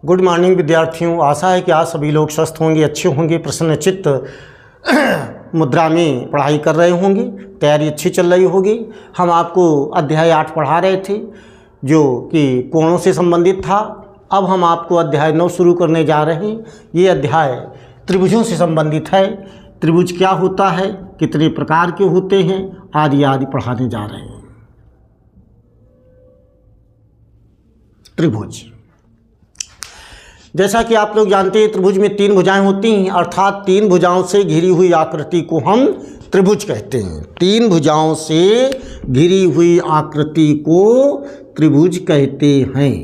Good morning विद्यार्थियों। आशा है कि आज सभी लोग स्वस्थ होंगे, अच्छे होंगे, प्रसन्नचित्त मुद्रा में पढ़ाई कर रहे होंगे, तैयारी अच्छी चल रही होगी। हम आपको अध्याय 8 पढ़ा रहे थे जो कि कोणों से संबंधित था। अब हम आपको अध्याय 9 शुरू करने जा रहे हैं। ये अध्याय त्रिभुजों से संबंधित है। त्रिभुज क्या होता है, कितने प्रकार के होते हैं, आदि आदि पढ़ाने जा रहे हैं। त्रिभुज, जैसा कि आप लोग जानते हैं, त्रिभुज में 3 भुजाएं होती हैं, अर्थात 3 भुजाओं से घिरी हुई आकृति को हम त्रिभुज कहते हैं। 3 भुजाओं से घिरी हुई आकृति को त्रिभुज कहते हैं।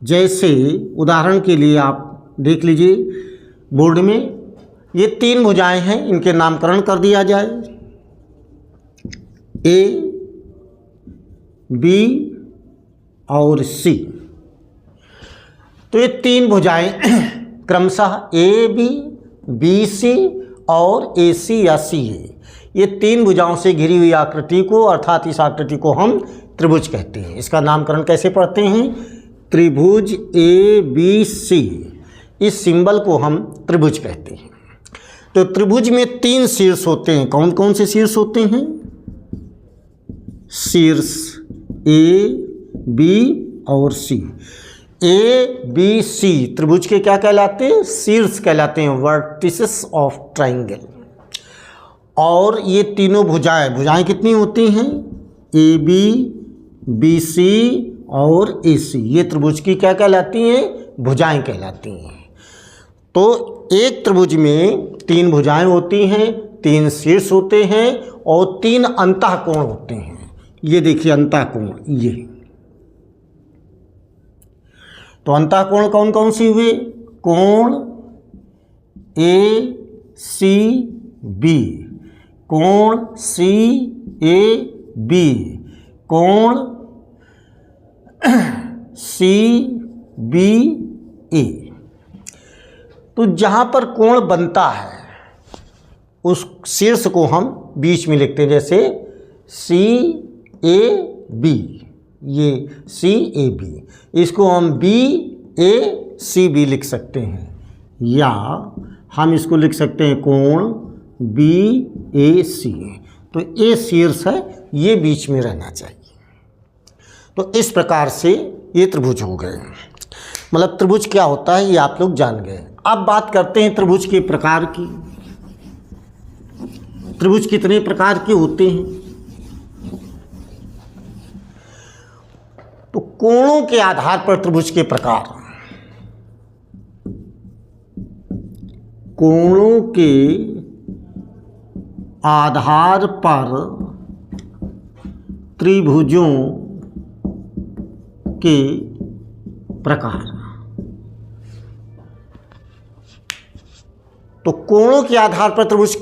जैसे उदाहरण के लिए आप देख लीजिए बोर्ड में, ये 3 भुजाएं हैं, इनके नामकरण कर दिया जाए। ए, बी और सी। तो ये 3 भुजाएं क्रमशः ए बी सी और ए सी या सी ए, ये 3 भुजाओं से घिरी हुई आकृति को, अर्थात इस आकृति को हम त्रिभुज कहते हैं। इसका नामकरण कैसे पढ़ते हैं? त्रिभुज ए बी सी, इस सिंबल को हम त्रिभुज कहते हैं। तो त्रिभुज में 3 शीर्ष होते हैं। कौन कौन से शीर्ष होते हैं? शीर्ष ए बी और सी। ए बी सी त्रिभुज के क्या कहलाते हैं? शीर्ष कहलाते हैं, वर्टिसेस ऑफ ट्राइंगल। और ये तीनों भुजाएं कितनी होती हैं? ए बी सी और ए सी, ये त्रिभुज की क्या कहलाती हैं? भुजाएं कहलाती हैं। तो एक त्रिभुज में 3 भुजाएं होती हैं, 3 शीर्ष होते हैं और 3 अंतःकोण होते हैं। ये देखिए अंतःकोण, ये तो अंतःकोण कौन कौन सी हुए? कोण ए सी बी, कोण सी ए बी, कोण सी बी ए। तो जहाँ पर कोण बनता है उस शीर्ष को हम बीच में लिखते हैं, जैसे सी ए बी, ये सी ए बी, इसको हम बी ए सी बी लिख सकते हैं, या हम इसको लिख सकते हैं कोण बी ए सी। तो ए शीर्ष है, ये बीच में रहना चाहिए। तो इस प्रकार से ये त्रिभुज हो गए। मतलब त्रिभुज क्या होता है ये आप लोग जान गए। अब बात करते हैं त्रिभुज के प्रकार की। त्रिभुज कितने प्रकार के होते हैं? तो कोणों के आधार पर त्रिभुज के प्रकार, कोणों के आधार पर त्रिभुजों के प्रकार। तो कोणों के आधार पर त्रिभुज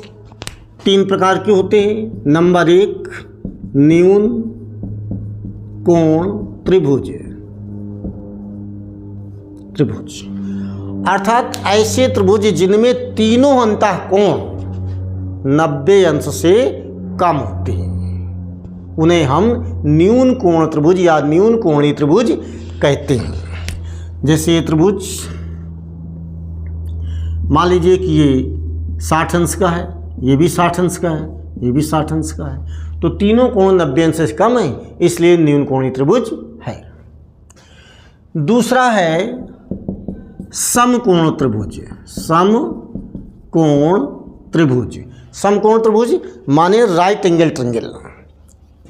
3 प्रकार के होते हैं। नंबर 1, न्यून कोण त्रिभुज। अर्थात ऐसे त्रिभुज जिनमें तीनों अंतःकोण 90 अंश से कम होते हैं, उन्हें हम न्यून कोण त्रिभुज या न्यून कोणीय त्रिभुज कहते हैं। जैसे ये त्रिभुज मान लीजिए कि ये 60 अंश का है, ये भी 60 अंश का है, ये भी 60 अंश का है, तो तीनों कोण 90 अंश से कम है, इसलिए न्यून कोणीय त्रिभुज है। दूसरा है समकोण त्रिभुज। समकोण त्रिभुज, समकोण त्रिभुज माने राइट एंगल ट्रायंगल।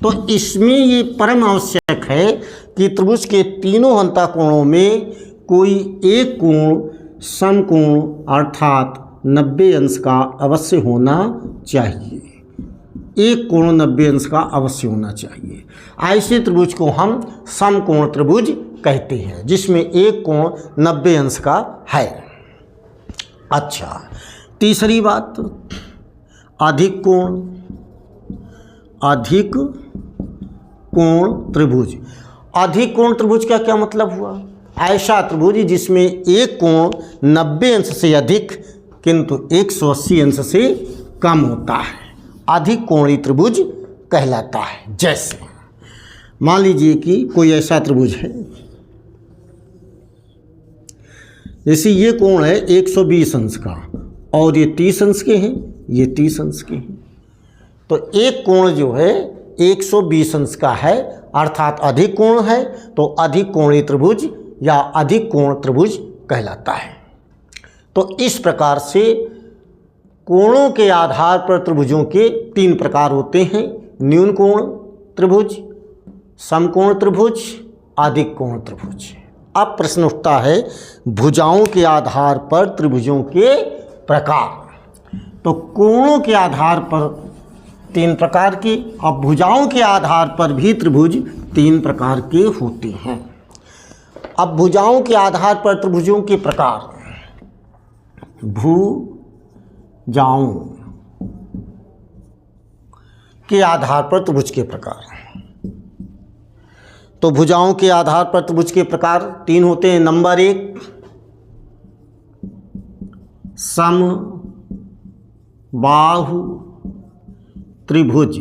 तो इसमें ये परम आवश्यक है कि त्रिभुज के तीनों अंतःकोणों में कोई एक कोण समकोण अर्थात 90 अंश का अवश्य होना चाहिए। एक कोण 90 अंश का अवश्य होना चाहिए। ऐसे त्रिभुज को हम समकोण त्रिभुज कहते हैं, जिसमें एक कोण 90 अंश का है। अच्छा, तीसरी बात, अधिक कोण। अधिक कोण त्रिभुज। अधिक कोण त्रिभुज का क्या मतलब हुआ? ऐसा त्रिभुज जिसमें एक कोण 90 अंश से अधिक किंतु 180 अंश से कम होता है, अधिक कोणीय त्रिभुज कहलाता है। जैसे मान लीजिए कि कोई ऐसा त्रिभुज है जैसे ये कोण है 120 अंश का और ये 30 अंश के हैं, ये 30 अंश के हैं, तो एक कोण जो है 120 अंश का है अर्थात अधिक कोण है, तो अधिक कोणीय त्रिभुज या अधिक कोण त्रिभुज कहलाता है। तो इस प्रकार से कोणों के आधार पर त्रिभुजों के 3 प्रकार होते हैं, न्यून कोण त्रिभुज, समकोण त्रिभुज, अधिक कोण त्रिभुज। अब प्रश्न उठता है भुजाओं के आधार पर त्रिभुजों के प्रकार। तो कोणों के आधार पर 3 प्रकार के, अब भुजाओं के आधार पर भी त्रिभुज 3 प्रकार के होते हैं। अब भुजाओं के आधार पर त्रिभुजों के प्रकार, भुजाओं के आधार पर त्रिभुज के प्रकार। तो भुजाओं के आधार पर त्रिभुज के प्रकार 3 होते हैं। नंबर 1 समबाहु त्रिभुज।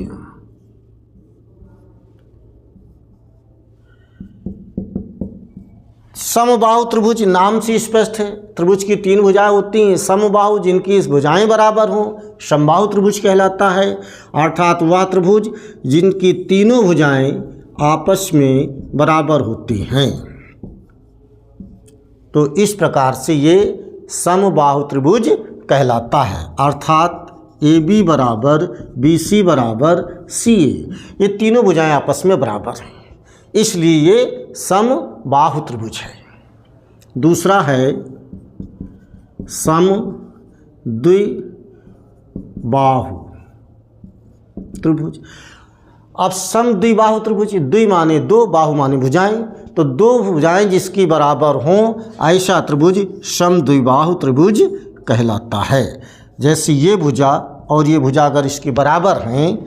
समबाहु त्रिभुज नाम से स्पष्ट है, त्रिभुज की 3 भुजाएं होती हैं। समबाहु जिनकी भुजाएं बराबर हों समबाहु त्रिभुज कहलाता है, अर्थात वह त्रिभुज जिनकी तीनों भुजाएं आपस में बराबर होती हैं। तो इस प्रकार से ये समबाहु त्रिभुज कहलाता है, अर्थात AB बराबर BC बराबर CA, ये तीनों भुजाएं आपस में बराबर हैं, इसलिए ये समबाहु त्रिभुज है। दूसरा है समद्विबाहु त्रिभुज। अब समद्विबाहु त्रिभुज, द्वि माने 2, बाहु माने भुजाएं, तो 2 भुजाएं जिसकी बराबर हों ऐसा त्रिभुज समद्विबाहु त्रिभुज कहलाता है। जैसे ये भुजा और ये भुजा अगर इसके बराबर हैं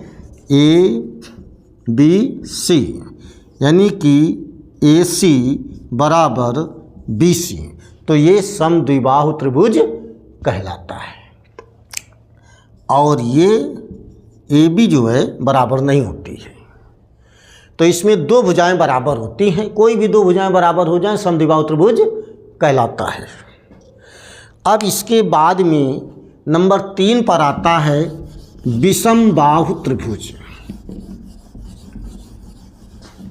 ABC, यानी कि AC बराबर BC, तो ये समद्विबाहु त्रिभुज कहलाता है। और ये AB जो है बराबर नहीं होती है, तो इसमें 2 भुजाएं बराबर होती हैं, कोई भी 2 भुजाएं बराबर हो जाएं समद्विबाहु त्रिभुज कहलाता है। अब इसके बाद में नंबर 3 पर आता है विषमबाहु त्रिभुज।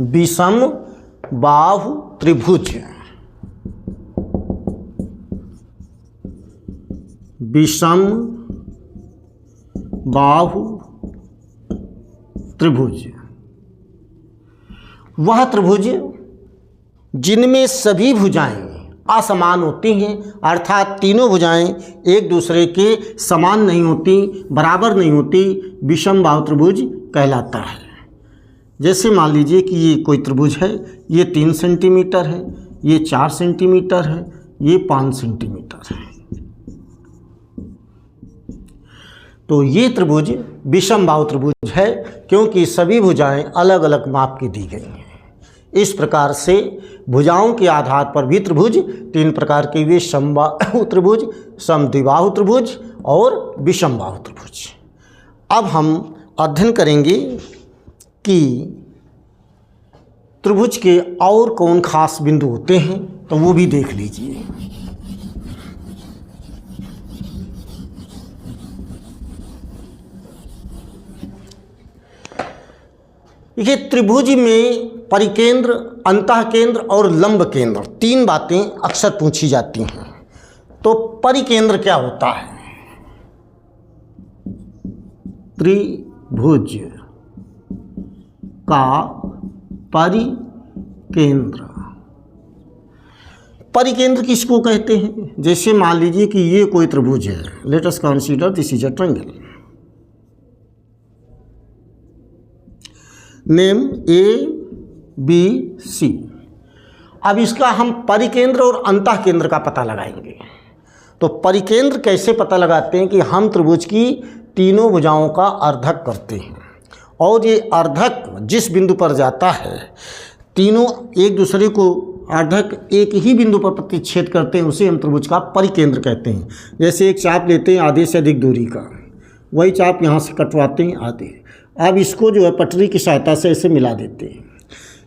विषमबाहु त्रिभुज, विषमबाहु त्रिभुज वह त्रिभुज जिनमें सभी भुजाएं असमान होती हैं, अर्थात तीनों भुजाएं एक दूसरे के समान नहीं होती, बराबर नहीं होती, विषमबाहु त्रिभुज कहलाता है। जैसे मान लीजिए कि ये कोई त्रिभुज है, ये 3 सेंटीमीटर है, ये 4 सेंटीमीटर है, ये 5 सेंटीमीटर है, तो ये त्रिभुज विषमबाहु त्रिभुज है क्योंकि सभी भुजाएं अलग अलग माप की दी गई हैं। इस प्रकार से भुजाओं के आधार पर भी त्रिभुज 3 प्रकार के हुए, समबाहु त्रिभुज, समद्विबाहु त्रिभुज और विषमबाहु त्रिभुज। अब हम अध्ययन करेंगे कि त्रिभुज के और कौन खास बिंदु होते हैं, तो वो भी देख लीजिए। देखिए त्रिभुज में परिकेंद्र, अंतःकेंद्र और लंब केंद्र 3 बातें अक्सर पूछी जाती हैं। तो परिकेंद्र क्या होता है? त्रिभुज का परिकेंद्र, परिकेंद्र किसको कहते हैं? जैसे मान लीजिए कि ये कोई त्रिभुज है, let us consider this is a triangle, name ABC। अब इसका हम परिकेंद्र और अंतःकेंद्र का पता लगाएंगे। तो परिकेंद्र कैसे पता लगाते हैं कि हम त्रिभुज की तीनों भुजाओं का अर्धक करते हैं, और ये अर्धक जिस बिंदु पर जाता है, तीनों एक दूसरे को अर्धक एक ही बिंदु पर प्रतिच्छेद करते हैं, उसे हम त्रिभुज का परिकेंद्र कहते हैं। जैसे एक चाप लेते हैं आधे से अधिक दूरी का, वही चाप यहाँ से कटवाते हैं आधे, अब इसको जो है पटरी की सहायता से ऐसे मिला देते हैं।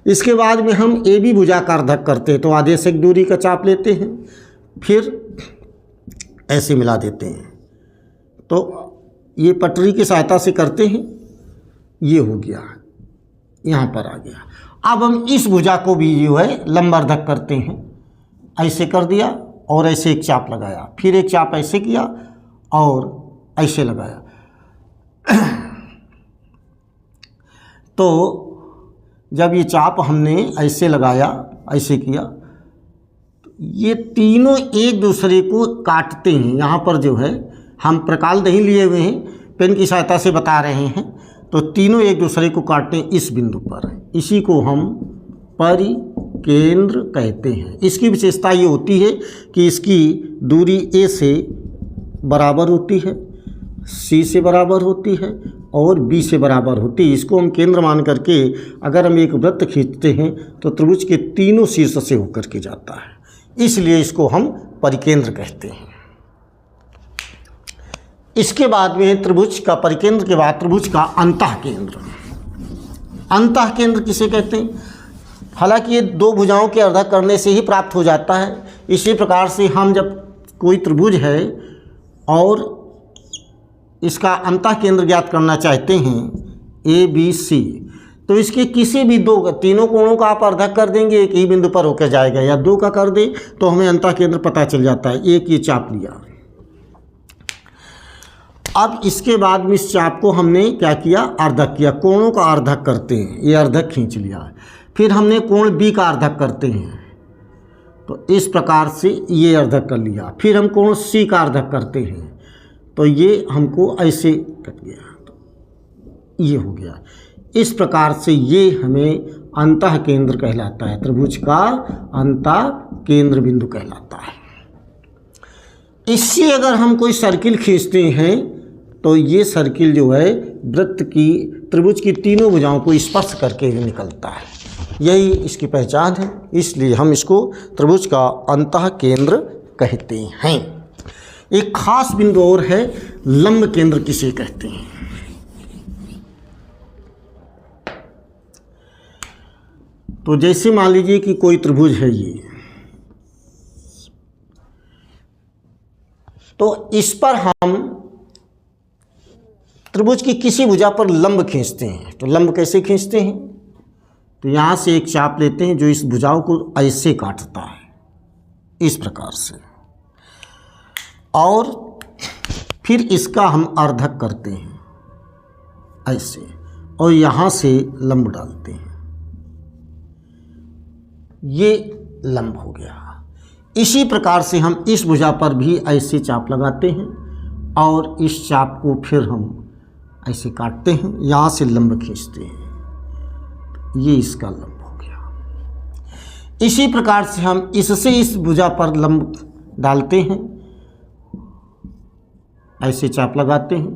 इसके बाद में हम AB भुजा का अर्धक करते हैं, तो आधे से एक दूरी का चाप लेते हैं, फिर ऐसे मिला देते हैं। तो ये पटरी की सहायता से करते हैं, ये हो गया, यहाँ पर आ गया। अब हम इस भुजा को भी जो है लंबवर्धक करते हैं। ऐसे कर दिया और ऐसे एक चाप लगाया, फिर एक चाप ऐसे किया और ऐसे लगाया। तो जब ये चाप हमने ऐसे लगाया, ऐसे किया, तो ये तीनों एक दूसरे को काटते हैं। यहाँ पर जो है हम प्रकाल नहीं लिए हुए हैं, पेन की सहायता से बता रहे हैं। तो तीनों एक दूसरे को काटते हैं इस बिंदु पर। इसी को हम परिकेंद्र कहते हैं। इसकी विशेषता ये होती है कि इसकी दूरी ए से बराबर होती है, सी से बराबर होती है और बी से बराबर होती है। इसको हम केंद्र मान करके अगर हम एक वृत्त खींचते हैं तो त्रिभुज के तीनों शीर्ष से होकर के जाता है, इसलिए इसको हम परिकेंद्र कहते हैं। इसके बाद में त्रिभुज का परिकेंद्र के बाद त्रिभुज का अंतः केंद्र। अंतः केंद्र किसे कहते हैं? हालांकि ये दो भुजाओं के अर्धक करने से ही प्राप्त हो जाता है। इसी प्रकार से हम जब कोई त्रिभुज है और इसका अंतः केंद्र ज्ञात करना चाहते हैं ए बी सी, तो इसके किसी भी तीनों कोणों का आप अर्धक कर देंगे, एक ही बिंदु पर होकर जाएगा, या दो का कर दे तो हमें अंतः केंद्र पता चल जाता है। एक ये चाप लिया, अब इसके बाद में इस चाप को हमने क्या किया, अर्धक किया। कोणों का अर्धक करते हैं, ये अर्धक खींच लिया। फिर हमने कोण बी का अर्धक करते हैं, तो इस प्रकार से ये अर्धक कर लिया। फिर हम कोण सी का अर्धक करते हैं, तो ये हमको ऐसे कट गया, तो ये हो गया। इस प्रकार से ये हमें अंतः केंद्र कहलाता है, त्रिभुज का अंतः केंद्र बिंदु कहलाता है। इससे अगर हम कोई सर्किल खींचते हैं तो ये सर्किल जो है वृत्त की त्रिभुज की तीनों भुजाओं को स्पर्श करके निकलता है, यही इसकी पहचान है। इसलिए हम इसको त्रिभुज का अंतः केंद्र कहते हैं। एक खास बिंदु और है, लंब केंद्र किसे कहते हैं? तो जैसे मान लीजिए कि कोई त्रिभुज है ये, तो इस पर हम त्रिभुज की किसी भुजा पर लंब खींचते हैं। तो लंब कैसे खींचते हैं? तो यहाँ से एक चाप लेते हैं जो इस भुजाओं को ऐसे काटता है, इस प्रकार से, और फिर इसका हम अर्धक करते हैं ऐसे, और यहाँ से लंब डालते हैं, ये लंब हो गया। इसी प्रकार से हम इस भुजा पर भी ऐसे चाप लगाते हैं और इस चाप को फिर हम ऐसे काटते हैं, यहाँ से लंब खींचते हैं, ये इसका लंब हो गया। इसी प्रकार से हम इससे इस भुजा पर लंब डालते हैं, ऐसे चाप लगाते हैं,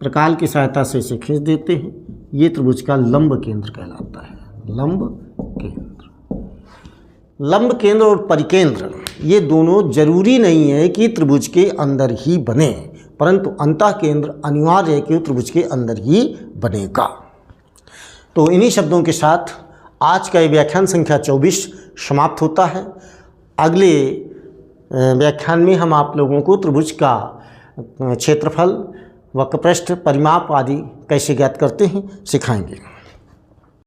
प्रकाल की सहायता से इसे खींच देते हैं, ये त्रिभुज का लंब केंद्र कहलाता है। लंब केंद्र, लंब केंद्र और परिकेंद्र ये दोनों जरूरी नहीं है कि त्रिभुज के अंदर ही बने, परंतु अंतः केंद्र अनिवार्य है कि त्रिभुज के अंदर ही बनेगा। तो इन्हीं शब्दों के साथ आज का ये व्याख्यान संख्या 24 समाप्त होता है। अगले व्याख्यान में हम आप लोगों को त्रिभुज का क्षेत्रफल, वक्रपृष्ठ, परिमाप आदि कैसे ज्ञात करते हैं सिखाएंगे।